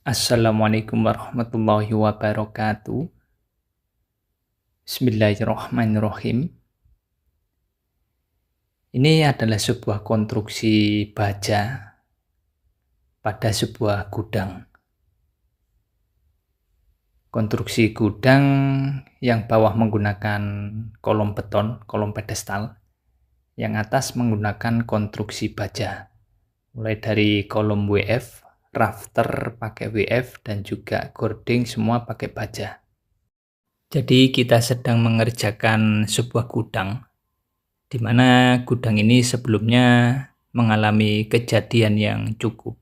Assalamualaikum warahmatullahi wabarakatuh. Bismillahirrahmanirrahim. Ini adalah sebuah konstruksi baja pada sebuah gudang. Konstruksi gudang yang bawah menggunakan kolom beton, kolom pedestal, yang atas menggunakan konstruksi baja. Mulai dari kolom WF, rafter pakai WF, dan juga gording semua pakai baja. Jadi kita sedang mengerjakan sebuah gudang, di mana gudang ini sebelumnya mengalami kejadian yang cukup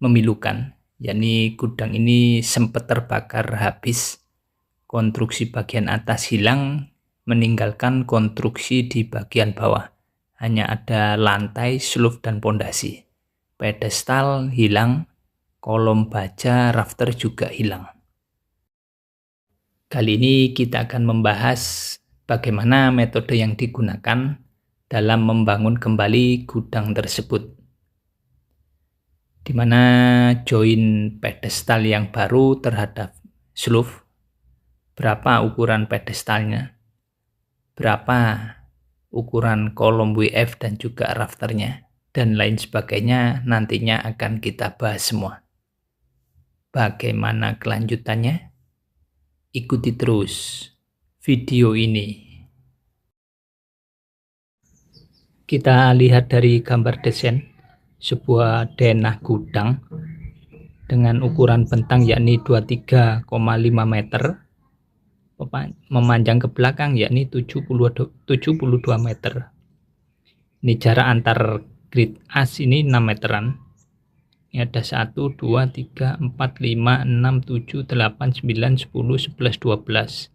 memilukan, yakni gudang ini sempat terbakar habis, konstruksi bagian atas hilang, meninggalkan konstruksi di bagian bawah. Hanya ada lantai, sluf, dan pondasi. Pedestal hilang, kolom baja, rafter juga hilang. Kali ini kita akan membahas bagaimana metode yang digunakan dalam membangun kembali gudang tersebut, di mana join pedestal yang baru terhadap sluf, berapa ukuran pedestalnya, berapa ukuran kolom WF dan juga rafternya, dan lain sebagainya nantinya akan kita bahas semua. Bagaimana kelanjutannya? Ikuti terus video ini. Kita lihat dari gambar desain sebuah denah gudang dengan ukuran bentang yakni 23,5 meter, memanjang ke belakang yakni 72 meter. Ini jarak antar grid as ini 6 meteran. Ini ada 1, 2, 3, 4, 5, 6, 7, 8, 9, 10, 11, 12.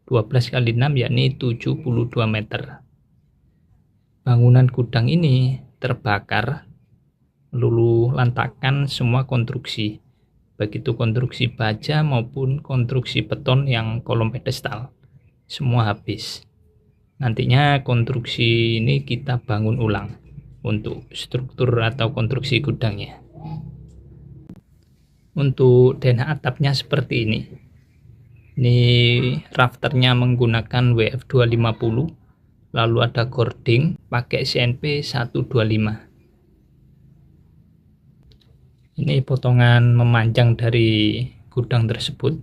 12 kali 6 yakni 72 meter. Bangunan gudang ini terbakar, meluluh lantakan semua konstruksi, baik itu konstruksi baja maupun konstruksi beton yang kolom pedestal. Semua habis. Nantinya konstruksi ini kita bangun ulang untuk struktur atau konstruksi gudangnya. Untuk denah atapnya seperti ini. Ini rafternya menggunakan WF 250, lalu ada gording pakai CNP 125. Ini potongan memanjang dari gudang tersebut.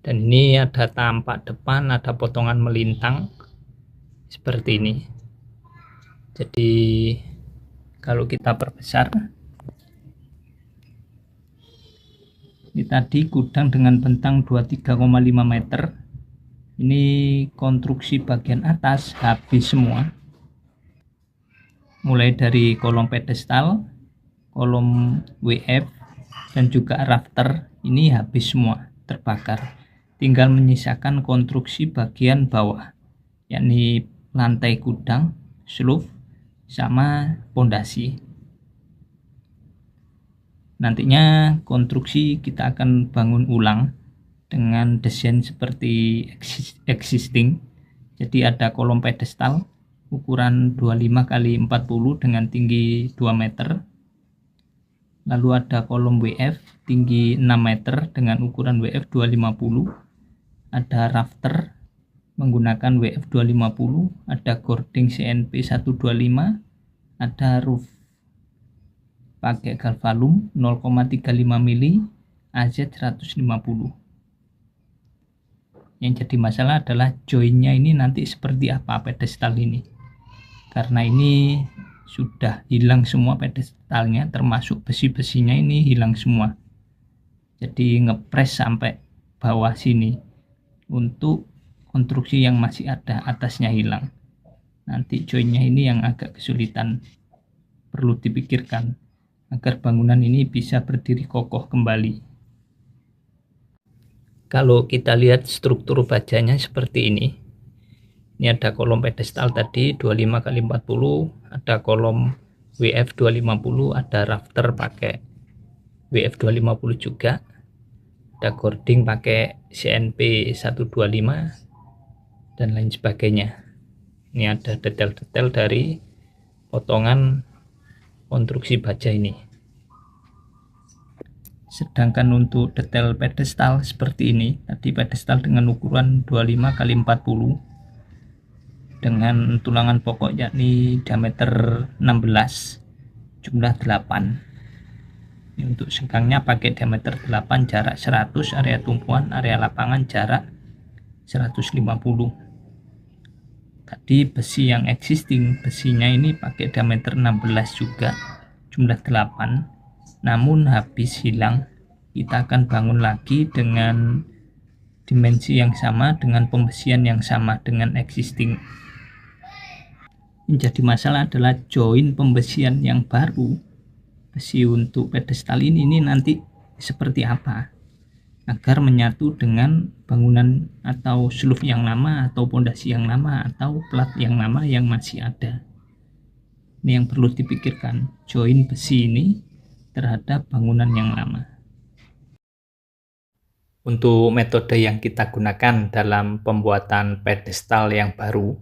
Dan ini ada tampak depan, ada potongan melintang seperti ini. Jadi kalau kita perbesar, ini tadi gudang dengan bentang 23,5 meter. Ini konstruksi bagian atas habis semua. Mulai dari kolom pedestal, kolom WF, dan juga rafter ini habis semua, terbakar. Tinggal menyisakan konstruksi bagian bawah, yakni lantai gudang, sluf, sama pondasi. Nantinya konstruksi kita akan bangun ulang dengan desain seperti existing. Jadi ada kolom pedestal ukuran 25 kali 40 dengan tinggi 2 meter. Lalu ada kolom WF tinggi 6 meter dengan ukuran WF 250. Ada rafter menggunakan WF 250, ada gording CNP 125, ada roof pakai galvalum 0,35 mili, AZ 150. Yang jadi masalah adalah joinnya ini nanti seperti apa pedestal ini, karena ini sudah hilang semua pedestalnya, termasuk besi-besinya ini hilang semua. Jadi ngepres sampai bawah sini. Untuk konstruksi yang masih ada, atasnya hilang. Nanti joinnya ini yang agak kesulitan, perlu dipikirkan agar bangunan ini bisa berdiri kokoh kembali. Kalau kita lihat struktur bajanya seperti ini. Ini ada kolom pedestal tadi 25 kali 40, ada kolom WF 250, ada rafter pakai WF 250 juga. Ada gording pakai CNP 125 dan lain sebagainya. Ini ada detail-detail dari potongan konstruksi baja ini. Sedangkan untuk detail pedestal seperti ini, tadi pedestal dengan ukuran 25 x 40 dengan tulangan pokok yakni diameter 16, jumlah 8. Ini untuk sengkangnya pakai diameter 8, jarak 100, area tumpuan, area lapangan jarak 150. Tadi besi yang existing, besinya ini pakai diameter 16 juga, jumlah 8. Namun habis hilang, kita akan bangun lagi dengan dimensi yang sama, dengan pembesian yang sama dengan existing. Yang jadi masalah adalah join pembesian yang baru. Besi untuk pedestal ini nanti seperti apa agar menyatu dengan bangunan atau sloof yang lama atau pondasi yang lama atau plat yang lama yang masih ada. Ini yang perlu dipikirkan, join besi ini terhadap bangunan yang lama. Untuk metode yang kita gunakan dalam pembuatan pedestal yang baru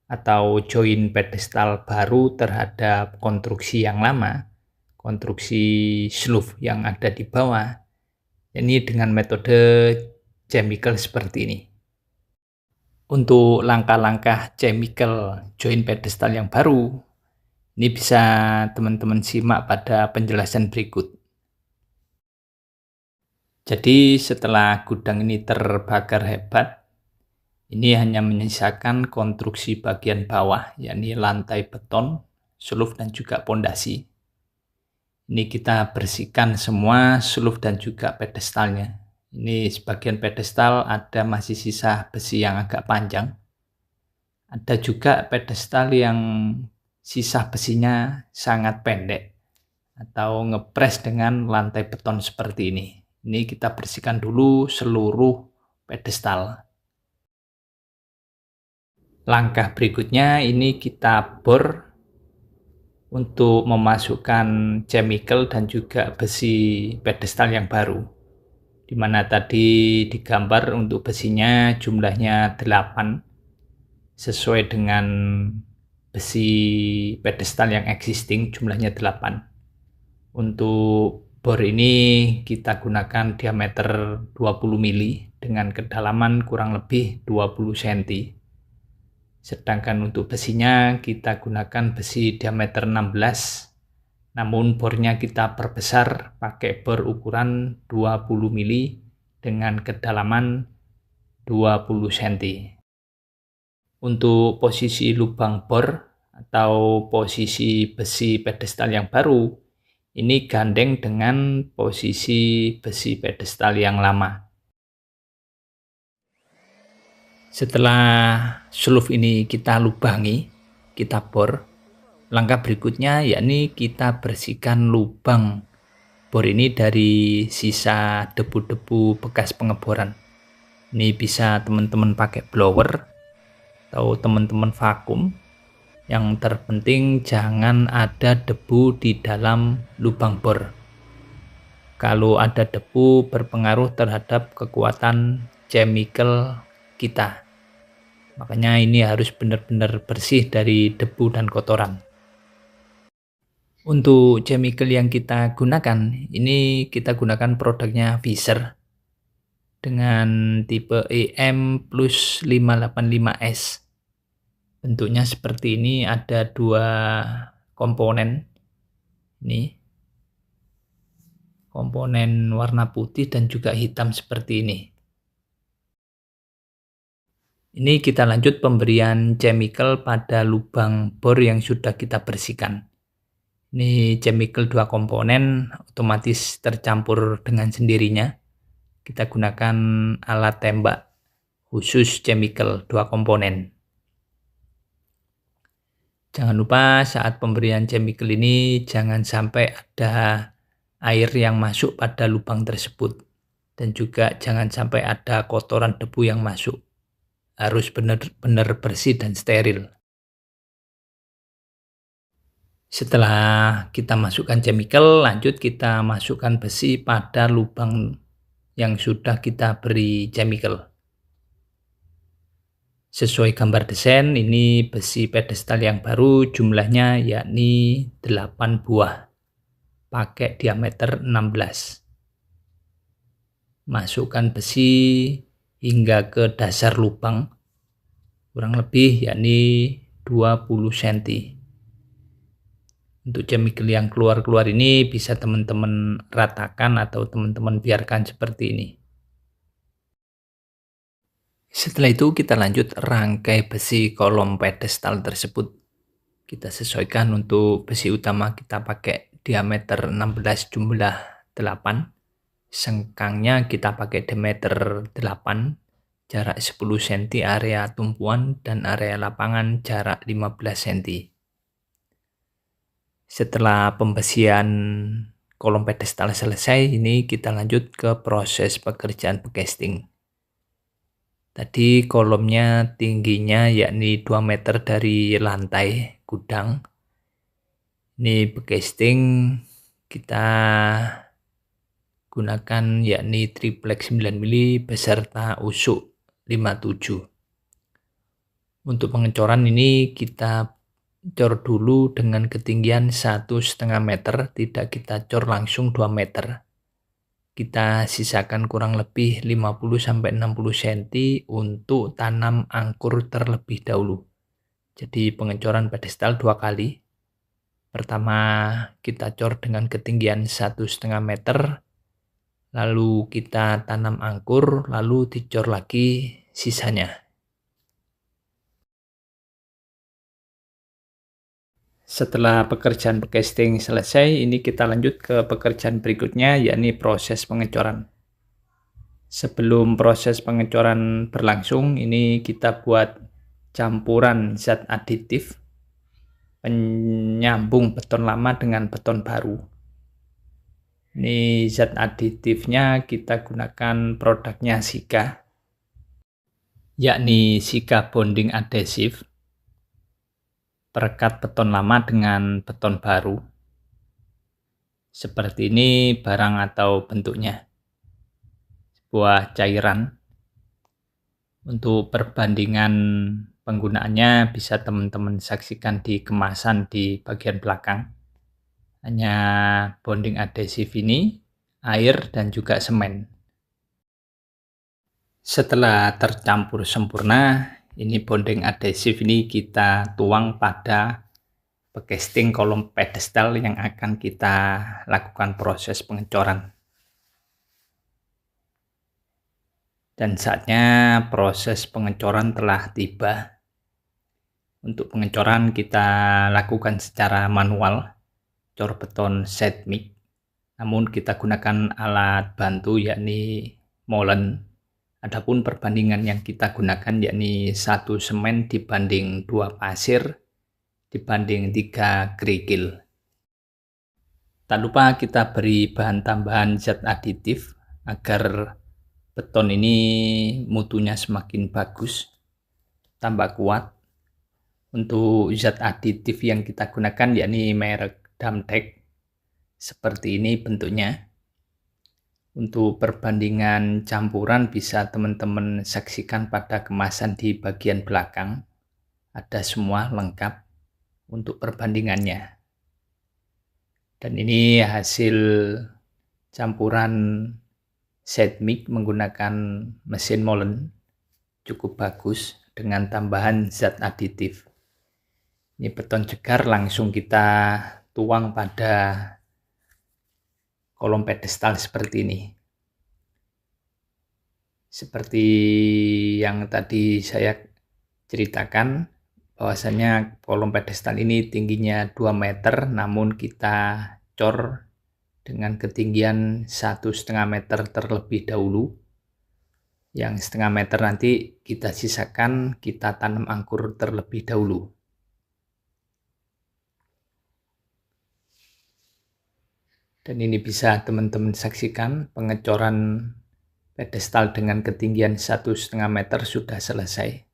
atau join pedestal baru terhadap konstruksi yang lama, konstruksi sloof yang ada di bawah, ini dengan metode chemical seperti ini. Untuk langkah-langkah chemical join pedestal yang baru, ini bisa teman-teman simak pada penjelasan berikut. Jadi setelah gudang ini terbakar hebat, ini hanya menyisakan konstruksi bagian bawah, yakni lantai beton, sloof dan juga pondasi. Ini kita bersihkan semua sloof dan juga pedestalnya. Ini sebagian pedestal ada masih sisa besi yang agak panjang. Ada juga pedestal yang sisa besinya sangat pendek atau ngepres dengan lantai beton seperti ini. Ini kita bersihkan dulu seluruh pedestal. Langkah berikutnya ini kita bor untuk memasukkan chemical dan juga besi pedestal yang baru. Dimana tadi digambar untuk besinya jumlahnya 8 sesuai dengan besi pedestal yang existing jumlahnya 8. Untuk bor ini kita gunakan diameter 20 mili dengan kedalaman kurang lebih 20 cm. Sedangkan untuk besinya kita gunakan besi diameter 16, namun bornya kita perbesar pakai bor ukuran 20 mili dengan kedalaman 20 cm. Untuk posisi lubang bor atau posisi besi pedestal yang baru, ini gandeng dengan posisi besi pedestal yang lama. Setelah sloof ini kita lubangi, kita bor, langkah berikutnya yakni kita bersihkan lubang bor ini dari sisa debu-debu bekas pengeboran. Ini bisa teman-teman pakai blower atau teman-teman vakum. Yang terpenting jangan ada debu di dalam lubang bor. Kalau ada debu berpengaruh terhadap kekuatan chemical kita. Makanya ini harus benar-benar bersih dari debu dan kotoran. Untuk chemical yang kita gunakan, ini kita gunakan produknya Fisher dengan tipe EM plus 585S. Bentuknya seperti ini, ada 2 komponen. Ini komponen warna putih dan juga hitam seperti ini. Ini kita lanjut pemberian chemical pada lubang bor yang sudah kita bersihkan. Ini chemical 2 komponen otomatis tercampur dengan sendirinya. Kita gunakan alat tembak khusus chemical 2 komponen. Jangan lupa saat pemberian chemical ini jangan sampai ada air yang masuk pada lubang tersebut. Dan juga jangan sampai ada kotoran debu yang masuk. Harus benar-benar bersih dan steril. Setelah kita masukkan chemical, lanjut kita masukkan besi pada lubang yang sudah kita beri chemical. Sesuai gambar desain, ini besi pedestal yang baru jumlahnya yakni 8 buah. Pakai diameter 16. masukkan besi hingga ke dasar lubang, kurang lebih yakni 20 cm. Untuk chemical yang keluar-keluar ini bisa teman-teman ratakan atau teman-teman biarkan seperti ini. Setelah itu kita lanjut rangkai besi kolom pedestal tersebut. Kita sesuaikan untuk besi utama kita pakai diameter 16 jumlah 8. Sengkangnya kita pakai diameter 8, jarak 10 cm area tumpuan dan area lapangan jarak 15 cm. Setelah pembesian kolom pedestal selesai, ini kita lanjut ke proses pekerjaan casting. Tadi kolomnya tingginya yakni 2 meter dari lantai gudang. Ini casting kita gunakan yakni triplek 9 mili beserta usuk 57. Untuk pengecoran ini kita cor dulu dengan ketinggian 1,5 meter, tidak kita cor langsung 2 meter. Kita sisakan kurang lebih 50-60 cm untuk tanam angkur terlebih dahulu. Jadi pengecoran pedestal 2 kali. Pertama kita cor dengan ketinggian 1,5 meter, lalu kita tanam angkur, lalu dicor lagi sisanya. Setelah pekerjaan casting selesai, ini kita lanjut ke pekerjaan berikutnya, yakni proses pengecoran. Sebelum proses pengecoran berlangsung, ini kita buat campuran zat aditif penyambung beton lama dengan beton baru. Ini zat aditifnya kita gunakan produknya Sika, yakni Sika Bonding Adhesive. Perekat beton lama dengan beton baru. Seperti ini barang atau bentuknya. Sebuah cairan. Untuk perbandingan penggunaannya bisa teman-teman saksikan di kemasan di bagian belakang. Hanya bonding adhesif ini, air dan juga semen. Setelah tercampur sempurna, ini bonding adhesif ini kita tuang pada casting kolom pedestal yang akan kita lakukan proses pengecoran. Dan saatnya proses pengecoran telah tiba. Untuk pengecoran kita lakukan secara manual, cor beton seismik. Namun kita gunakan alat bantu yakni molen. Adapun perbandingan yang kita gunakan yakni 1 semen dibanding 2 pasir dibanding 3 kerikil. Tak lupa kita beri bahan tambahan zat aditif agar beton ini mutunya semakin bagus, tambah kuat. Untuk zat aditif yang kita gunakan yakni merek Damtek. Seperti ini bentuknya. Untuk perbandingan campuran bisa teman-teman saksikan pada kemasan di bagian belakang. Ada semua lengkap untuk perbandingannya. Dan ini hasil campuran seismik menggunakan mesin molen. Cukup bagus dengan tambahan zat aditif. Ini beton cegar langsung kita tuang pada kolom pedestal seperti ini. Seperti yang tadi saya ceritakan, bahwasanya kolom pedestal ini tingginya 2 meter, namun kita cor dengan ketinggian 1,5 meter terlebih dahulu. Yang 0,5 meter nanti kita sisakan, kita tanam angkur terlebih dahulu. Dan ini bisa teman-teman saksikan pengecoran pedestal dengan ketinggian 1,5 meter sudah selesai.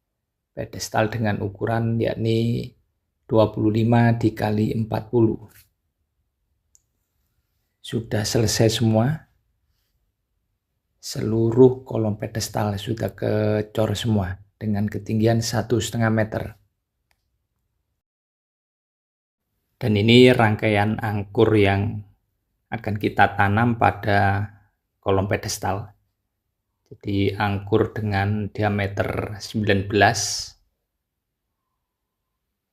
Pedestal dengan ukuran yakni 25 dikali 40. Sudah selesai semua. Seluruh kolom pedestal sudah kecor semua dengan ketinggian 1,5 meter. Dan ini rangkaian angkur yang akan kita tanam pada kolom pedestal. Jadi angkur dengan diameter 19.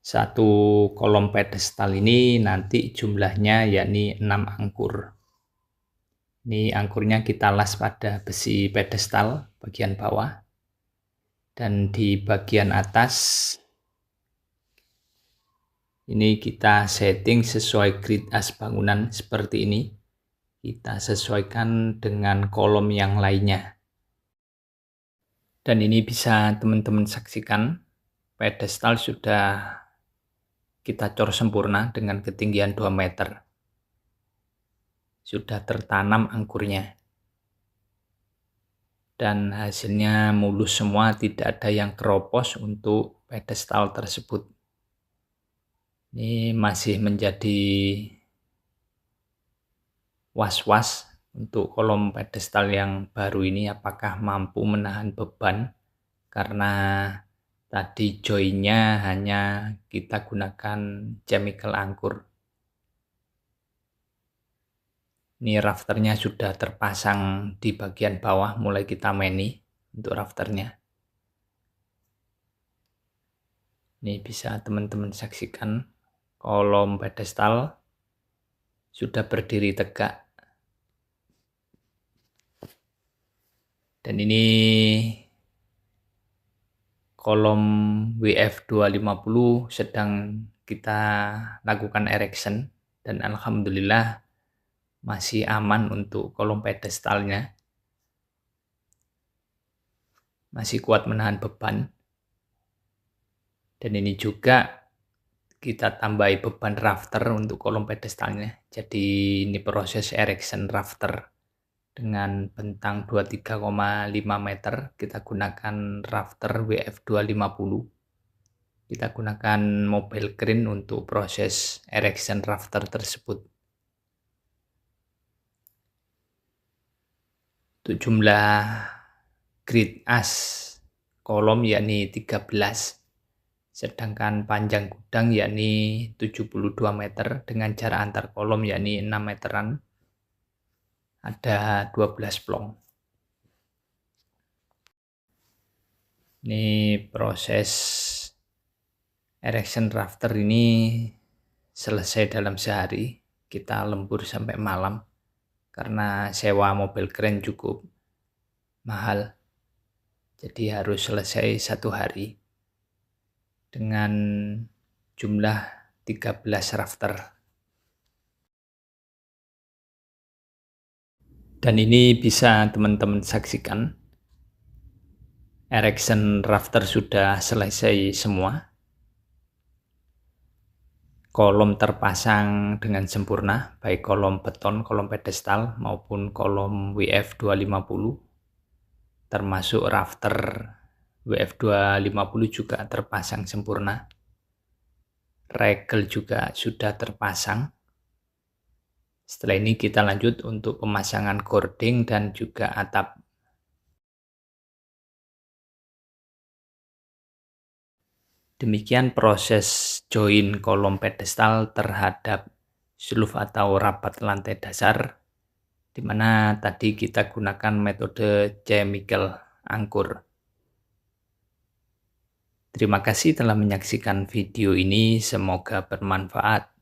Satu kolom pedestal ini nanti jumlahnya yakni 6 angkur. Ini angkurnya kita las pada besi pedestal bagian bawah. Dan di bagian atas ini kita setting sesuai grid as bangunan seperti ini. Kita sesuaikan dengan kolom yang lainnya. Dan ini bisa teman-teman saksikan, pedestal sudah kita cor sempurna dengan ketinggian 2 meter. Sudah tertanam angkurnya. Dan hasilnya mulus semua, tidak ada yang keropos untuk pedestal tersebut. Ini masih menjadi was-was untuk kolom pedestal yang baru ini, apakah mampu menahan beban, karena tadi joinnya hanya kita gunakan chemical angkur. Ini rafternya sudah terpasang di bagian bawah, mulai kita meni untuk rafternya. Ini bisa teman-teman saksikan, kolom pedestal sudah berdiri tegak. Dan ini kolom WF250 sedang kita lakukan erection, dan alhamdulillah masih aman untuk kolom pedestalnya. Masih kuat menahan beban. Dan ini juga kita tambahi beban rafter untuk kolom pedestalnya. Jadi ini proses erection rafter dengan bentang 23,5 meter. Kita gunakan rafter WF250. Kita gunakan mobile crane untuk proses erection rafter tersebut. Untuk jumlah grid as kolom yakni 13. Sedangkan panjang gudang yakni 72 meter dengan jarak antar kolom yakni 6 meteran. Ada 12 plong. Ini proses erection rafter ini selesai dalam sehari. Kita lembur sampai malam karena sewa mobil crane cukup mahal. Jadi harus selesai 1 hari dengan jumlah 13 rafter. Dan ini bisa teman-teman saksikan, erection rafter sudah selesai semua. Kolom terpasang dengan sempurna, baik kolom beton, kolom pedestal maupun kolom WF250. Termasuk rafter WF250 juga terpasang sempurna. Regel juga sudah terpasang. Setelah ini kita lanjut untuk pemasangan gording dan juga atap. Demikian proses join kolom pedestal terhadap sloof atau rapat lantai dasar, di mana tadi kita gunakan metode chemical angkur. Terima kasih telah menyaksikan video ini, semoga bermanfaat.